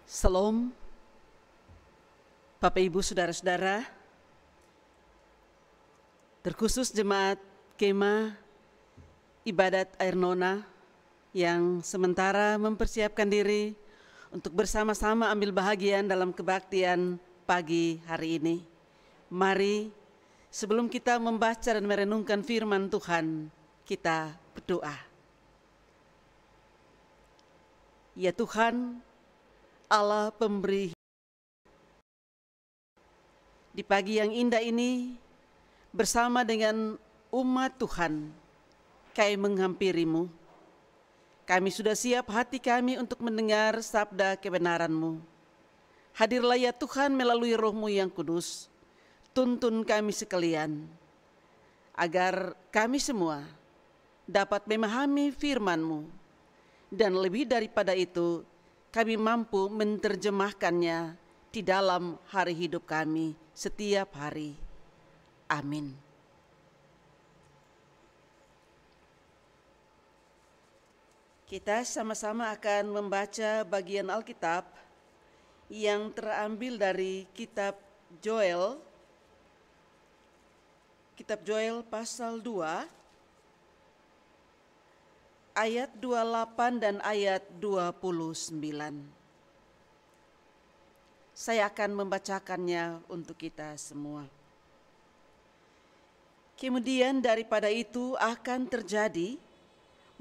Salam, Bapak Ibu Saudara-saudara, terkhusus jemaat Kemah Ibadat Air Nona yang sementara mempersiapkan diri untuk bersama-sama ambil bahagian dalam kebaktian pagi hari ini. Mari sebelum kita membaca dan merenungkan firman Tuhan, kita berdoa. Ya Tuhan, Allah pemberi, di pagi yang indah ini bersama dengan umat Tuhan, kami menghampirimu. Kami sudah siap hati kami untuk mendengar sabda kebenaran-Mu. Hadirlah ya Tuhan melalui Roh-Mu yang kudus, tuntun kami sekalian, agar kami semua dapat memahami firman-Mu, dan lebih daripada itu, kami mampu menerjemahkannya di dalam hari hidup kami setiap hari. Amin. Kita sama-sama akan membaca bagian Alkitab yang terambil dari kitab Joel pasal 2, ayat 28 dan ayat 29. Saya akan membacakannya untuk kita semua. Kemudian daripada itu akan terjadi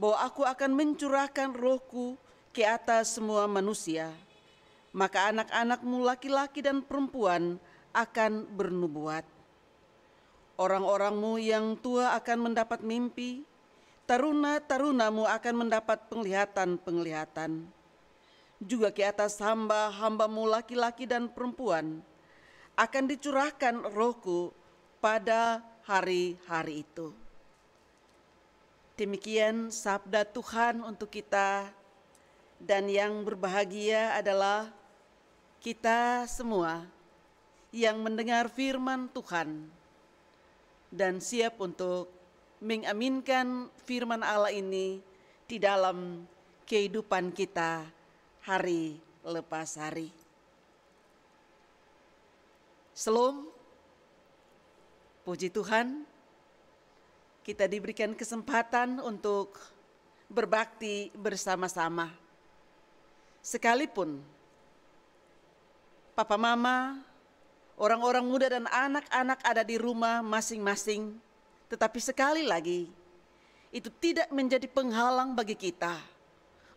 bahwa aku akan mencurahkan Rohku ke atas semua manusia. Maka anak-anakmu laki-laki dan perempuan akan bernubuat. Orang-orangmu yang tua akan mendapat mimpi, taruna-tarunamu akan mendapat penglihatan-penglihatan. Juga ke atas hamba-hambamu laki-laki dan perempuan akan dicurahkan Rohku pada hari-hari itu. Demikian sabda Tuhan untuk kita, dan yang berbahagia adalah kita semua yang mendengar firman Tuhan dan siap untuk mengaminkan firman Allah ini di dalam kehidupan kita hari lepas hari. Salam, puji Tuhan, kita diberikan kesempatan untuk berbakti bersama-sama. Sekalipun papa mama, orang-orang muda dan anak-anak ada di rumah masing-masing, tetapi sekali lagi itu tidak menjadi penghalang bagi kita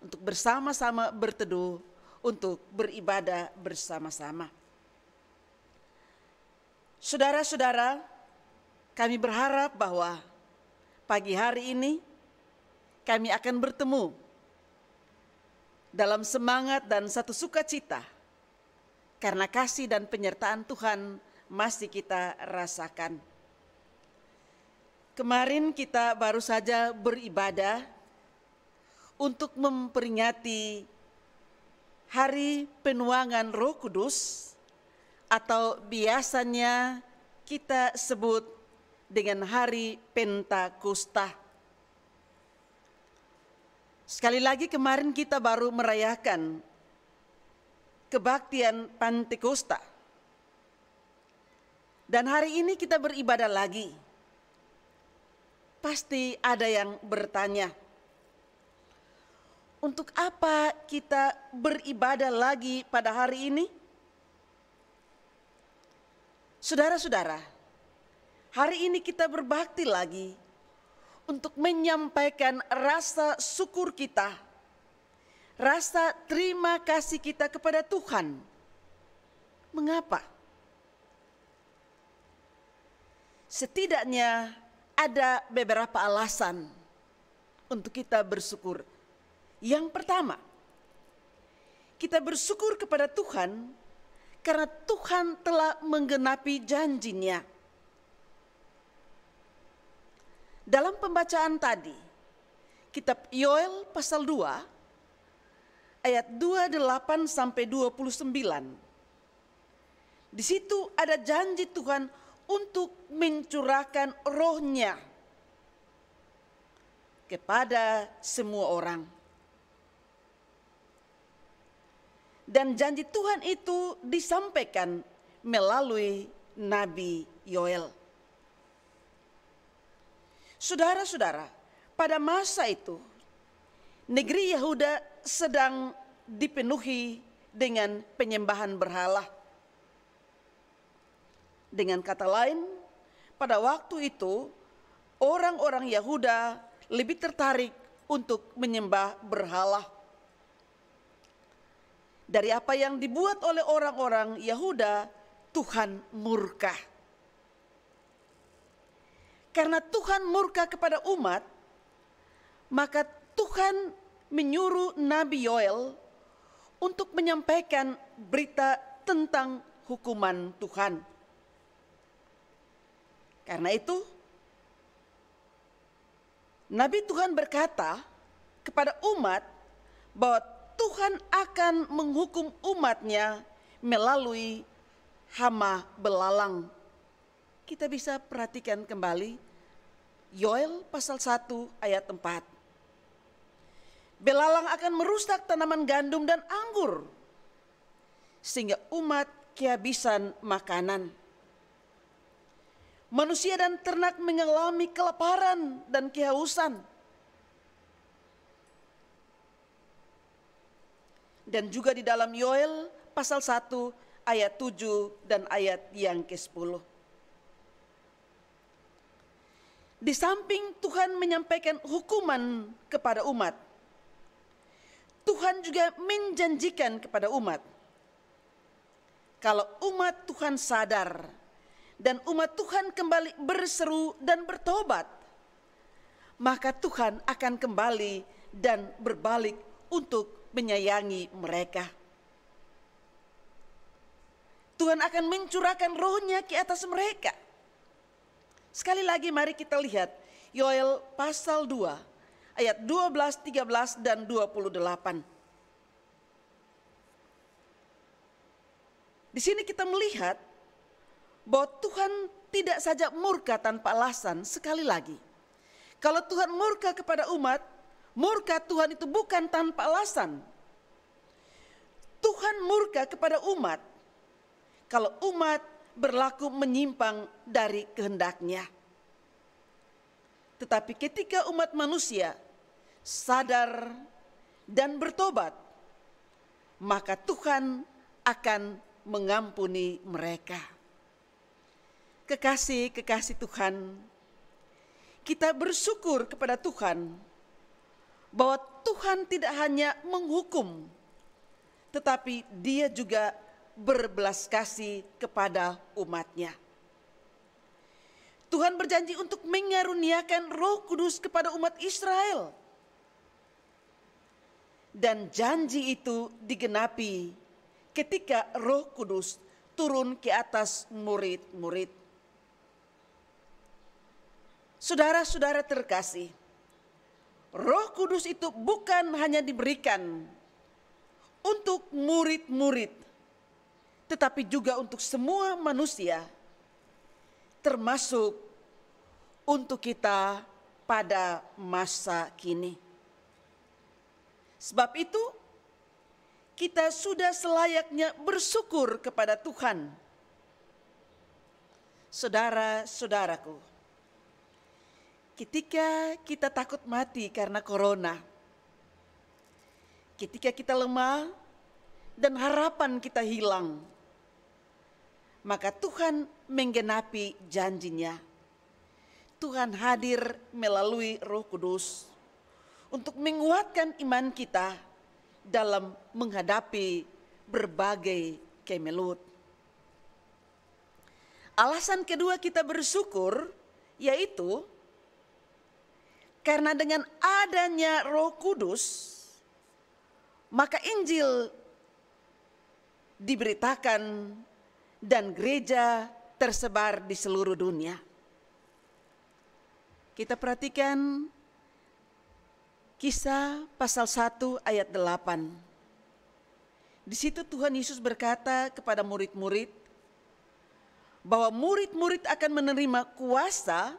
untuk bersama-sama berteduh, untuk beribadah bersama-sama. Saudara-saudara, kami berharap bahwa pagi hari ini kami akan bertemu dalam semangat dan satu sukacita karena kasih dan penyertaan Tuhan masih kita rasakan. Kemarin kita baru saja beribadah untuk memperingati Hari Penuangan Roh Kudus, atau biasanya kita sebut dengan Hari Pentakosta. Sekali lagi kemarin kita baru merayakan kebaktian Pentakosta. Dan hari ini kita beribadah lagi. Pasti ada yang bertanya, untuk apa kita beribadah lagi pada hari ini? Saudara-saudara, hari ini kita berbakti lagi untuk menyampaikan rasa syukur kita, rasa terima kasih kita kepada Tuhan. Mengapa? Setidaknya ada beberapa alasan untuk kita bersyukur. Yang pertama, kita bersyukur kepada Tuhan karena Tuhan telah menggenapi janji-Nya. Dalam pembacaan tadi, kitab Yoel pasal 2, ayat 28 sampai 29. Di situ ada janji Tuhan untuk mencurahkan Roh-Nya kepada semua orang. Dan janji Tuhan itu disampaikan melalui Nabi Yoel. Saudara-saudara, pada masa itu negeri Yehuda sedang dipenuhi dengan penyembahan berhala. Dengan kata lain, pada waktu itu orang-orang Yehuda lebih tertarik untuk menyembah berhala. Dari apa yang dibuat oleh orang-orang Yehuda, Tuhan murka. Karena Tuhan murka kepada umat, maka Tuhan menyuruh Nabi Yoel untuk menyampaikan berita tentang hukuman Tuhan. Karena itu, Nabi Tuhan berkata kepada umat bahwa Tuhan akan menghukum umatnya melalui hama belalang. Kita bisa perhatikan kembali Yoel pasal 1 ayat 4. Belalang akan merusak tanaman gandum dan anggur, sehingga umat kehabisan makanan. Manusia dan ternak mengalami kelaparan dan kehausan. Dan juga di dalam Yoel pasal 1 ayat 7 dan ayat yang ke-10. Di samping Tuhan menyampaikan hukuman kepada umat, Tuhan juga menjanjikan kepada umat, kalau umat Tuhan sadar dan umat Tuhan kembali berseru dan bertobat, maka Tuhan akan kembali dan berbalik untuk menyayangi mereka. Tuhan akan mencurahkan rohnya ke atas mereka. Sekali lagi mari kita lihat Yoel pasal 2 ayat 12, 13 dan 28. Di sini kita melihat bahwa Tuhan tidak saja murka tanpa alasan. Sekali lagi, kalau Tuhan murka kepada umat, murka Tuhan itu bukan tanpa alasan. Tuhan murka kepada umat kalau umat berlaku menyimpang dari kehendaknya. Tetapi ketika umat manusia sadar dan bertobat, maka Tuhan akan mengampuni mereka. Kekasih-kekasih Tuhan, kita bersyukur kepada Tuhan bahwa Tuhan tidak hanya menghukum, tetapi Dia juga berbelas kasih kepada umatnya. Tuhan berjanji untuk mengaruniakan Roh Kudus kepada umat Israel. Dan janji itu digenapi ketika Roh Kudus turun ke atas murid-murid. Saudara-saudara terkasih, Roh Kudus itu bukan hanya diberikan untuk murid-murid, tetapi juga untuk semua manusia, termasuk untuk kita pada masa kini. Sebab itu, kita sudah selayaknya bersyukur kepada Tuhan. Saudara-saudaraku, ketika kita takut mati karena corona, ketika kita lemah dan harapan kita hilang, maka Tuhan menggenapi janjinya. Tuhan hadir melalui Roh Kudus untuk menguatkan iman kita dalam menghadapi berbagai kemelut. Alasan kedua kita bersyukur yaitu karena dengan adanya Roh Kudus, maka Injil diberitakan dan gereja tersebar di seluruh dunia. Kita perhatikan Kisah pasal 1 ayat 8. Di situ Tuhan Yesus berkata kepada murid-murid bahwa murid-murid akan menerima kuasa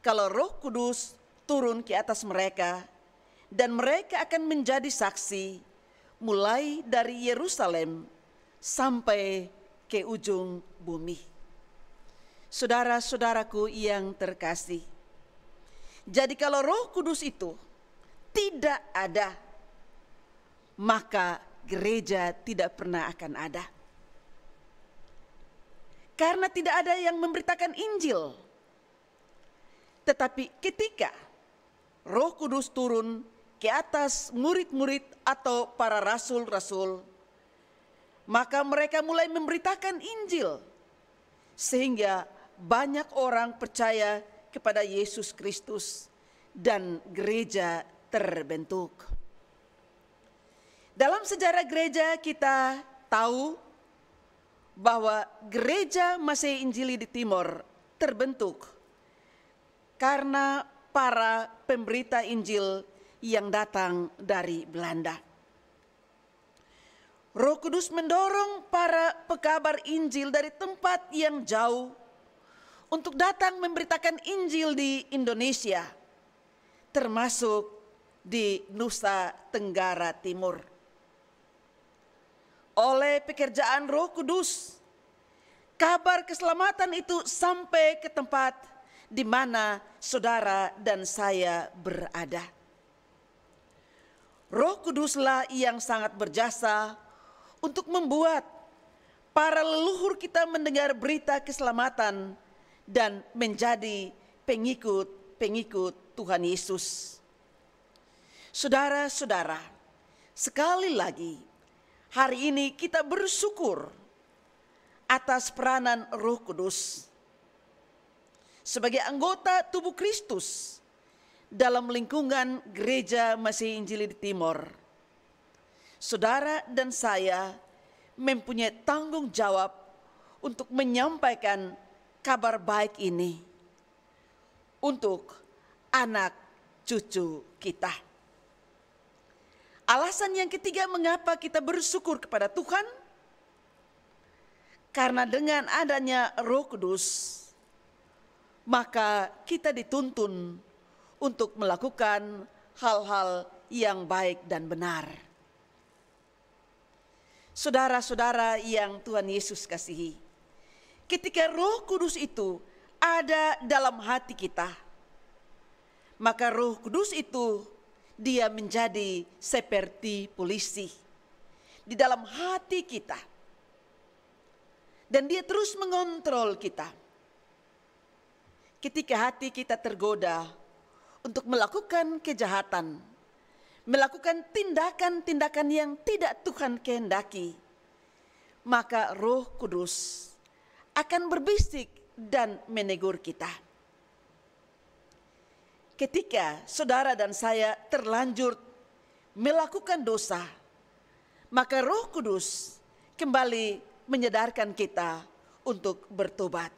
kalau Roh Kudus turun ke atas mereka, dan mereka akan menjadi saksi mulai dari Yerusalem sampai ke ujung bumi. Saudara-saudaraku yang terkasih, jadi kalau Roh Kudus itu tidak ada, maka gereja tidak pernah akan ada. Karena tidak ada yang memberitakan Injil. Tetapi ketika Roh Kudus turun ke atas murid-murid atau para rasul-rasul, maka mereka mulai memberitakan Injil. Sehingga banyak orang percaya kepada Yesus Kristus dan gereja terbentuk. Dalam sejarah gereja kita tahu bahwa gereja Masih Injili di Timor terbentuk karena para pemberita Injil yang datang dari Belanda. Roh Kudus mendorong para pekabar Injil dari tempat yang jauh untuk datang memberitakan Injil di Indonesia, termasuk di Nusa Tenggara Timur. Oleh pekerjaan Roh Kudus, kabar keselamatan itu sampai ke tempat di mana saudara dan saya berada. Roh Kuduslah yang sangat berjasa untuk membuat para leluhur kita mendengar berita keselamatan dan menjadi pengikut-pengikut Tuhan Yesus. Saudara-saudara, sekali lagi hari ini kita bersyukur atas peranan Roh Kudus sebagai anggota tubuh Kristus dalam lingkungan gereja Masih Injili di Timor. Saudara dan saya mempunyai tanggung jawab untuk menyampaikan kabar baik ini untuk anak cucu kita. Alasan yang ketiga mengapa kita bersyukur kepada Tuhan, karena dengan adanya Roh Kudus, maka kita dituntun untuk melakukan hal-hal yang baik dan benar. Saudara-saudara yang Tuhan Yesus kasihi, ketika Roh Kudus itu ada dalam hati kita, maka Roh Kudus itu dia menjadi seperti polisi di dalam hati kita. Dan dia terus mengontrol kita. Ketika hati kita tergoda untuk melakukan kejahatan, melakukan tindakan-tindakan yang tidak Tuhan kehendaki, maka Roh Kudus akan berbisik dan menegur kita. Ketika saudara dan saya terlanjur melakukan dosa, maka Roh Kudus kembali menyadarkan kita untuk bertobat.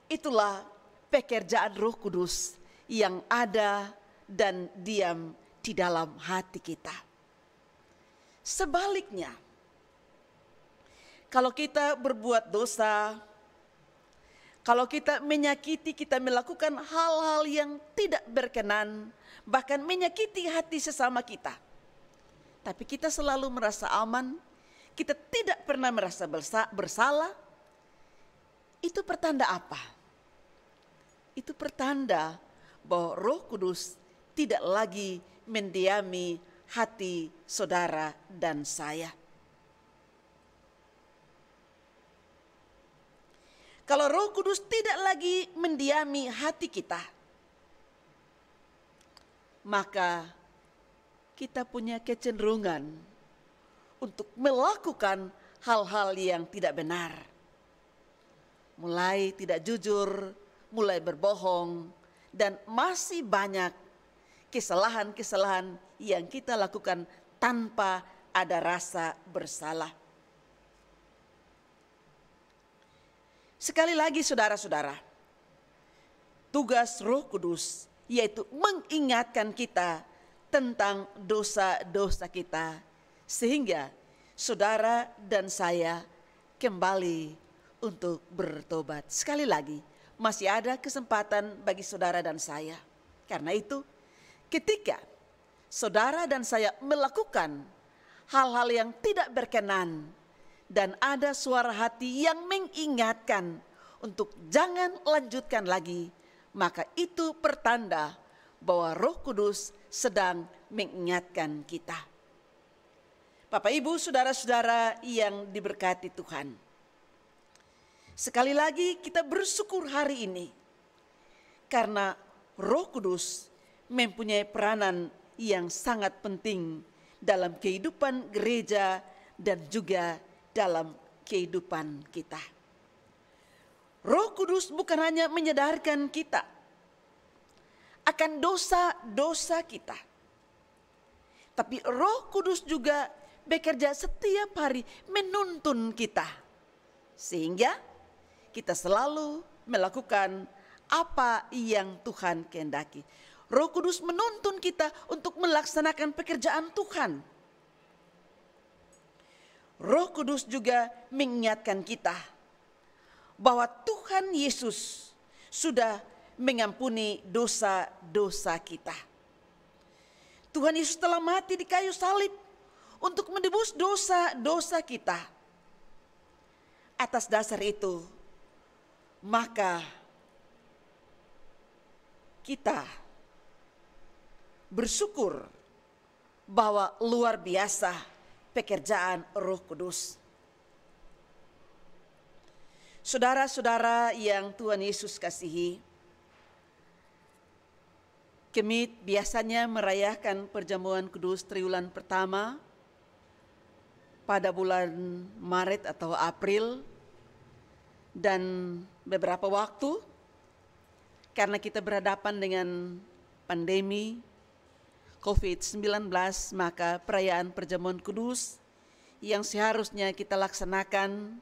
Itulah pekerjaan Roh Kudus yang ada dan diam di dalam hati kita. Sebaliknya, kalau kita berbuat dosa, kalau kita menyakiti, kita melakukan hal-hal yang tidak berkenan, bahkan menyakiti hati sesama kita, tapi kita selalu merasa aman, kita tidak pernah merasa bersalah, itu pertanda apa? Itu pertanda bahwa Roh Kudus tidak lagi mendiami hati saudara dan saya. Kalau Roh Kudus tidak lagi mendiami hati kita, maka kita punya kecenderungan untuk melakukan hal-hal yang tidak benar. Mulai tidak jujur, mulai berbohong, dan masih banyak kesalahan-kesalahan yang kita lakukan tanpa ada rasa bersalah. Sekali lagi saudara-saudara, tugas Roh Kudus yaitu mengingatkan kita tentang dosa-dosa kita, sehingga saudara dan saya kembali untuk bertobat. Sekali lagi, masih ada kesempatan bagi saudara dan saya. Karena itu, ketika saudara dan saya melakukan hal-hal yang tidak berkenan, dan ada suara hati yang mengingatkan untuk jangan lanjutkan lagi, maka itu pertanda bahwa Roh Kudus sedang mengingatkan kita. Bapak, Ibu, saudara-saudara yang diberkati Tuhan, sekali lagi kita bersyukur hari ini karena Roh Kudus mempunyai peranan yang sangat penting dalam kehidupan gereja dan juga dalam kehidupan kita. Roh Kudus bukan hanya menyadarkan kita akan dosa-dosa kita, tapi Roh Kudus juga bekerja setiap hari menuntun kita, sehingga kita selalu melakukan apa yang Tuhan kehendaki. Roh Kudus menuntun kita untuk melaksanakan pekerjaan Tuhan. Roh Kudus juga mengingatkan kita bahwa Tuhan Yesus sudah mengampuni dosa-dosa kita. Tuhan Yesus telah mati di kayu salib untuk menebus dosa-dosa kita. Atas dasar itu, maka kita bersyukur bahwa luar biasa pekerjaan Roh Kudus. Saudara-saudara yang Tuhan Yesus kasihi, kami biasanya merayakan perjamuan kudus triwulan pertama pada bulan Maret atau April, dan beberapa waktu karena kita berhadapan dengan pandemi COVID-19, maka perayaan perjamuan kudus yang seharusnya kita laksanakan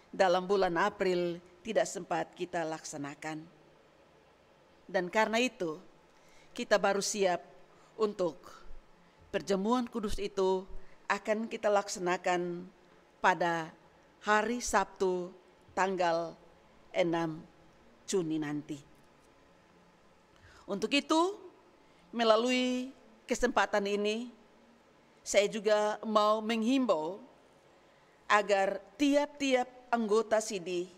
dalam bulan April tidak sempat kita laksanakan. Dan karena itu kita baru siap untuk perjamuan kudus itu akan kita laksanakan pada hari Sabtu tanggal 6 Juni nanti. Untuk itu, melalui kesempatan ini, saya juga mau menghimbau agar tiap-tiap anggota SIDI,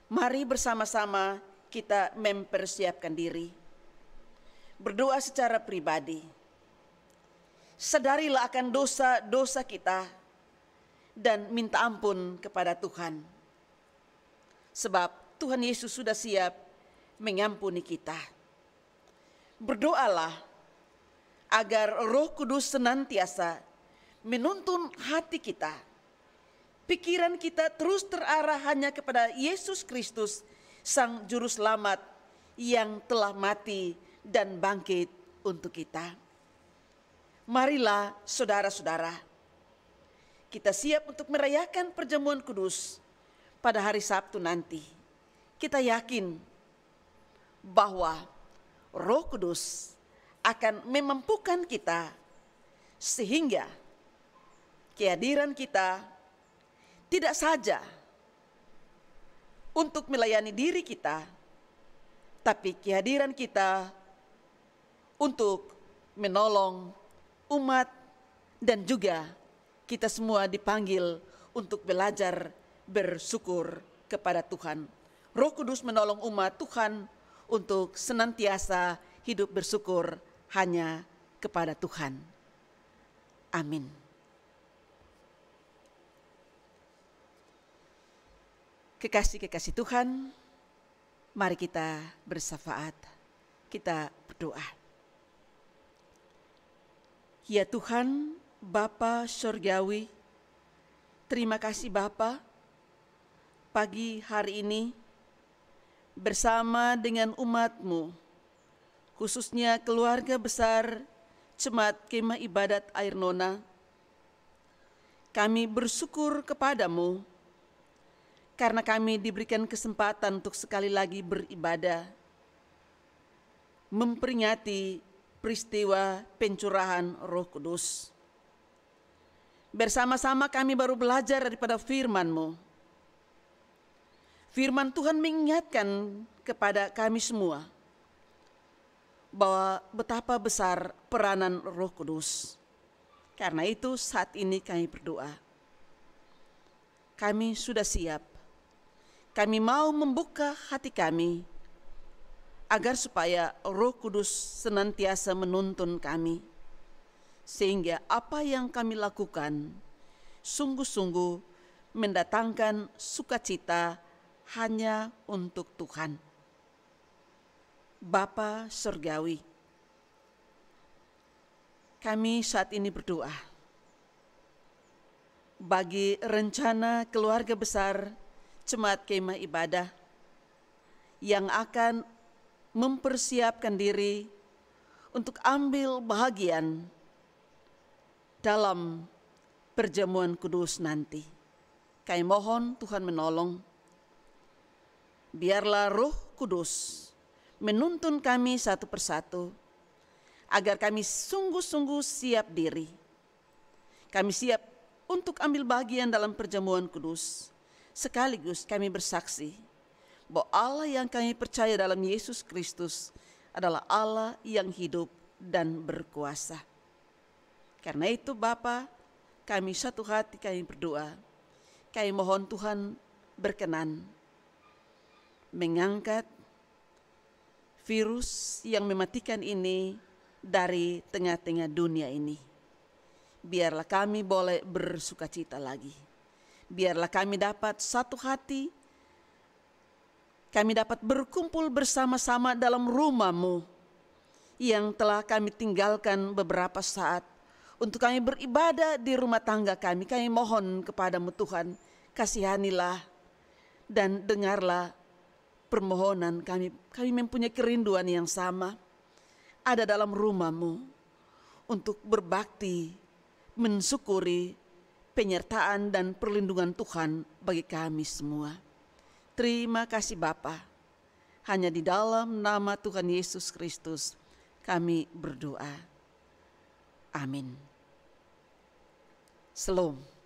mari bersama-sama kita mempersiapkan diri. Berdoa secara pribadi. Sadarilah akan dosa-dosa kita dan minta ampun kepada Tuhan. Sebab Tuhan Yesus sudah siap mengampuni kita. Berdoalah agar Roh Kudus senantiasa menuntun hati kita. Pikiran kita terus terarah hanya kepada Yesus Kristus, Sang Juru Selamat yang telah mati dan bangkit untuk kita. Marilah saudara-saudara, kita siap untuk merayakan perjamuan kudus pada hari Sabtu nanti. Kita yakin bahwa Roh Kudus akan memampukan kita sehingga kehadiran kita tidak saja untuk melayani diri kita, tapi kehadiran kita untuk menolong umat, dan juga kita semua dipanggil untuk belajar bersyukur kepada Tuhan. Roh Kudus menolong umat Tuhan untuk senantiasa hidup bersyukur hanya kepada Tuhan. Amin. Kekasih-kekasih Tuhan, mari kita bersyafaat, kita berdoa. Ya Tuhan, Bapa Surgawi, terima kasih Bapa, pagi hari ini bersama dengan umat-Mu, khususnya keluarga besar Jemaat Kemah Ibadat Air Nona, kami bersyukur kepadamu karena kami diberikan kesempatan untuk sekali lagi beribadah, memperingati peristiwa pencurahan Roh Kudus. Bersama-sama kami baru belajar daripada firman-Mu. Firman Tuhan mengingatkan kepada kami semua bahwa betapa besar peranan Roh Kudus. Karena itu saat ini kami berdoa. Kami sudah siap. Kami mau membuka hati kami agar supaya Roh Kudus senantiasa menuntun kami, sehingga apa yang kami lakukan sungguh-sungguh mendatangkan sukacita hanya untuk Tuhan. Bapa Surgawi, kami saat ini berdoa bagi rencana keluarga besar Jemaat Kemah Ibadah yang akan mempersiapkan diri untuk ambil bahagian dalam perjamuan kudus nanti. Kami mohon Tuhan menolong. Biarlah Roh Kudus menuntun kami satu persatu agar kami sungguh-sungguh siap diri. Kami siap untuk ambil bagian dalam perjamuan kudus. Sekaligus kami bersaksi bahwa Allah yang kami percaya dalam Yesus Kristus adalah Allah yang hidup dan berkuasa. Karena itu Bapa, kami satu hati kami berdoa. Kami mohon Tuhan berkenan mengangkat virus yang mematikan ini dari tengah-tengah dunia ini. Biarlah kami boleh bersukacita lagi. Biarlah kami dapat satu hati, kami dapat berkumpul bersama-sama dalam rumah-Mu yang telah kami tinggalkan beberapa saat untuk kami beribadah di rumah tangga kami. Kami mohon kepadamu Tuhan, kasihanilah dan dengarlah permohonan kami. Kami mempunyai kerinduan yang sama, ada dalam rumah-Mu untuk berbakti, mensyukuri penyertaan dan perlindungan Tuhan bagi kami semua. Terima kasih Bapa. Hanya di dalam nama Tuhan Yesus Kristus kami berdoa. Amin. Shalom.